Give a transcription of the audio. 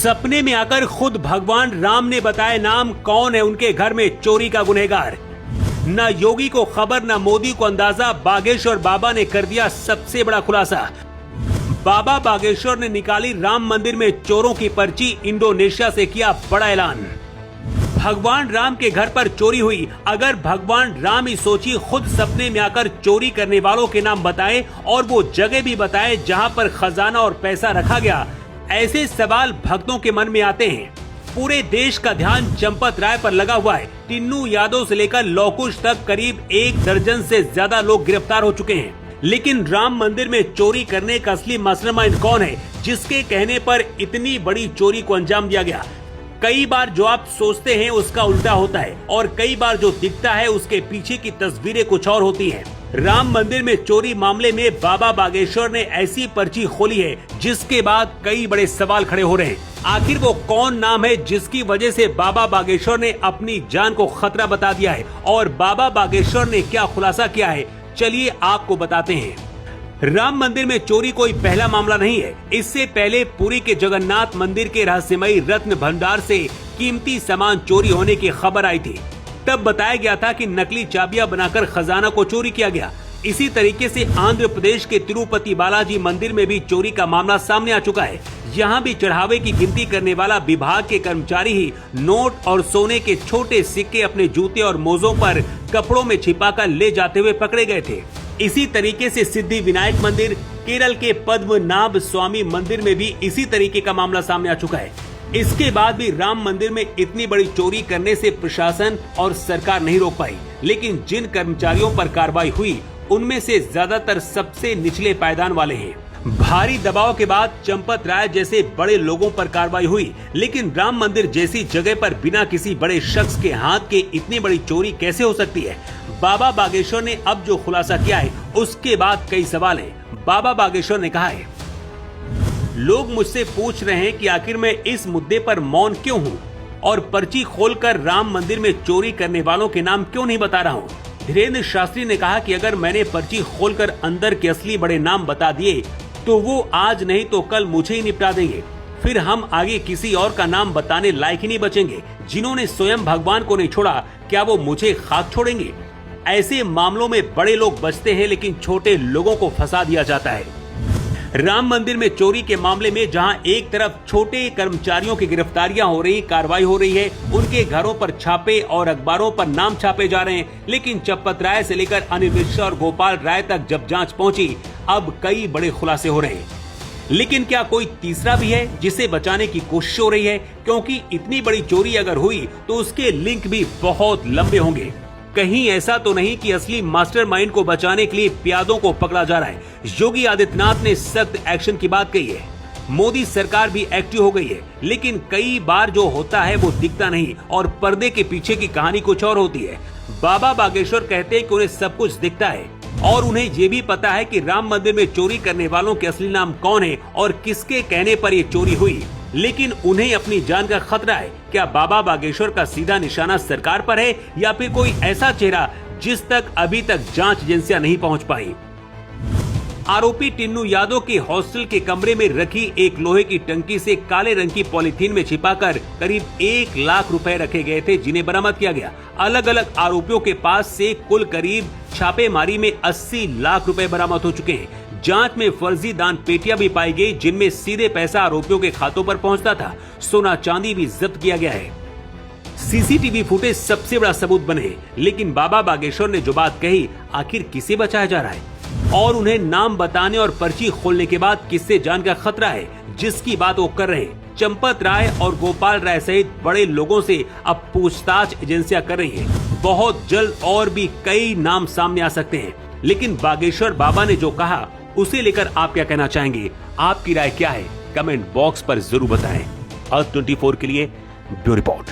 सपने में आकर खुद भगवान राम ने बताया नाम कौन है उनके घर में चोरी का गुनहगार। न योगी को खबर न मोदी को अंदाजा, बागेश्वर बाबा ने कर दिया सबसे बड़ा खुलासा। बाबा बागेश्वर ने निकाली राम मंदिर में चोरों की पर्ची, इंडोनेशिया से किया बड़ा ऐलान। भगवान राम के घर पर चोरी हुई, अगर भगवान राम ही सोची खुद सपने में आकर चोरी करने वालों के नाम बताए और वो जगह भी बताए जहां पर खजाना और पैसा रखा गया, ऐसे सवाल भक्तों के मन में आते हैं। पूरे देश का ध्यान चंपत राय पर लगा हुआ है। टिन्नू यादव से लेकर लौकुश तक करीब 1 दर्जन से ज्यादा लोग गिरफ्तार हो चुके हैं। लेकिन राम मंदिर में चोरी करने का असली मास्टरमाइंड कौन है, जिसके कहने पर इतनी बड़ी चोरी को अंजाम दिया गया? कई बार जो आप सोचते हैं उसका उल्टा होता है और कई बार जो दिखता है उसके पीछे की तस्वीरें कुछ और होती हैं। राम मंदिर में चोरी मामले में बाबा बागेश्वर ने ऐसी पर्ची खोली है जिसके बाद कई बड़े सवाल खड़े हो रहे हैं। आखिर वो कौन नाम है जिसकी वजह से बाबा बागेश्वर ने अपनी जान को खतरा बता दिया है, और बाबा बागेश्वर ने क्या खुलासा किया है, चलिए आपको बताते हैं। राम मंदिर में चोरी कोई पहला मामला नहीं है। इससे पहले पुरी के जगन्नाथ मंदिर के रहस्यमयी रत्न भंडार से कीमती सामान चोरी होने की खबर आई थी। तब बताया गया था कि नकली चाबियां बनाकर खजाना को चोरी किया गया। इसी तरीके से आंध्र प्रदेश के तिरुपति बालाजी मंदिर में भी चोरी का मामला सामने आ चुका है। यहाँ भी चढ़ावे की गिनती करने वाला विभाग के कर्मचारी ही नोट और सोने के छोटे सिक्के अपने जूते और मोजों पर कपड़ों में छिपाकर ले जाते हुए पकड़े गए थे। इसी तरीके से सिद्धि विनायक मंदिर, केरल के पद्मनाभ स्वामी मंदिर में भी इसी तरीके का मामला सामने आ चुका है। इसके बाद भी राम मंदिर में इतनी बड़ी चोरी करने से प्रशासन और सरकार नहीं रोक पाई, लेकिन जिन कर्मचारियों पर कार्रवाई हुई उनमें से ज्यादातर सबसे निचले पायदान वाले हैं। भारी दबाव के बाद चंपत राय जैसे बड़े लोगों पर कार्रवाई हुई, लेकिन राम मंदिर जैसी जगह पर बिना किसी बड़े शख्स के हाथ के इतनी बड़ी चोरी कैसे हो सकती है? बाबा बागेश्वर ने अब जो खुलासा किया है उसके बाद कई सवाल हैं। बाबा बागेश्वर ने कहा है, लोग मुझसे पूछ रहे हैं कि आखिर मैं इस मुद्दे पर मौन क्यों हूँ और पर्ची खोलकर राम मंदिर में चोरी करने वालों के नाम क्यों नहीं बता रहा हूँ। धीरेन्द्र शास्त्री ने कहा कि अगर मैंने पर्ची खोलकर अंदर के असली बड़े नाम बता दिए तो वो आज नहीं तो कल मुझे ही निपटा देंगे, फिर हम आगे किसी और का नाम बताने लायक ही नहीं बचेंगे। जिन्होंने स्वयं भगवान को नहीं छोड़ा, क्या वो मुझे खाक छोड़ेंगे? ऐसे मामलों में बड़े लोग बचते हैं लेकिन छोटे लोगों को फंसा दिया जाता है। राम मंदिर में चोरी के मामले में जहां एक तरफ छोटे कर्मचारियों की गिरफ्तारियां हो रही, कार्रवाई हो रही है, उनके घरों पर छापे और अखबारों पर नाम छापे जा रहे हैं, लेकिन चंपत राय से लेकर अनिल मिश्रा और गोपाल राय तक जब जांच पहुंची, अब कई बड़े खुलासे हो रहे हैं। लेकिन क्या कोई तीसरा भी है जिसे बचाने की कोशिश हो रही है? क्योंकि इतनी बड़ी चोरी अगर हुई तो उसके लिंक भी बहुत लंबे होंगे। कहीं ऐसा तो नहीं कि असली मास्टरमाइंड को बचाने के लिए प्यादों को पकड़ा जा रहा है। योगी आदित्यनाथ ने सख्त एक्शन की बात कही है, मोदी सरकार भी एक्टिव हो गई है, लेकिन कई बार जो होता है वो दिखता नहीं और पर्दे के पीछे की कहानी कुछ और होती है। बाबा बागेश्वर कहते हैं कि उन्हें सब कुछ दिखता है और उन्हें ये भी पता है कि राम मंदिर में चोरी करने वालों के असली नाम कौन है और किसके कहने पर ये चोरी हुई, लेकिन उन्हें अपनी जान का खतरा है। क्या बाबा बागेश्वर का सीधा निशाना सरकार पर है या फिर कोई ऐसा चेहरा जिस तक अभी तक जांच एजेंसियां नहीं पहुंच पाई? आरोपी टिन्नू यादव के हॉस्टल के कमरे में रखी एक लोहे की टंकी से काले रंग की पॉलीथीन में छिपाकर करीब 1 लाख रुपए रखे गए थे, जिन्हें बरामद किया गया। अलग अलग आरोपियों के पास से कुल करीब छापेमारी में 80 लाख रुपए बरामद हो चुके हैं। जांच में फर्जी दान पेटियां भी पाई गई जिनमें सीधे पैसा आरोपियों के खातों पर पहुंचता था। सोना चांदी भी जब्त किया गया है। सीसीटीवी फुटेज सबसे बड़ा सबूत बने, लेकिन बाबा बागेश्वर ने जो बात कही, आखिर किसे बचाया जा रहा है और उन्हें नाम बताने और पर्ची खोलने के बाद किससे जान का खतरा है, जिसकी बात वो कर रहे हैं। चंपत राय और गोपाल राय सहित बड़े लोगों से अब पूछताछ एजेंसियां कर रही हैं। बहुत जल्द और भी कई नाम सामने आ सकते हैं, लेकिन बागेश्वर बाबा ने जो कहा उसे लेकर आप क्या कहना चाहेंगे? आपकी राय क्या है? कमेंट बॉक्स पर जरूर बताएं। अर्थ 24 के लिए ब्यूरो रिपोर्ट।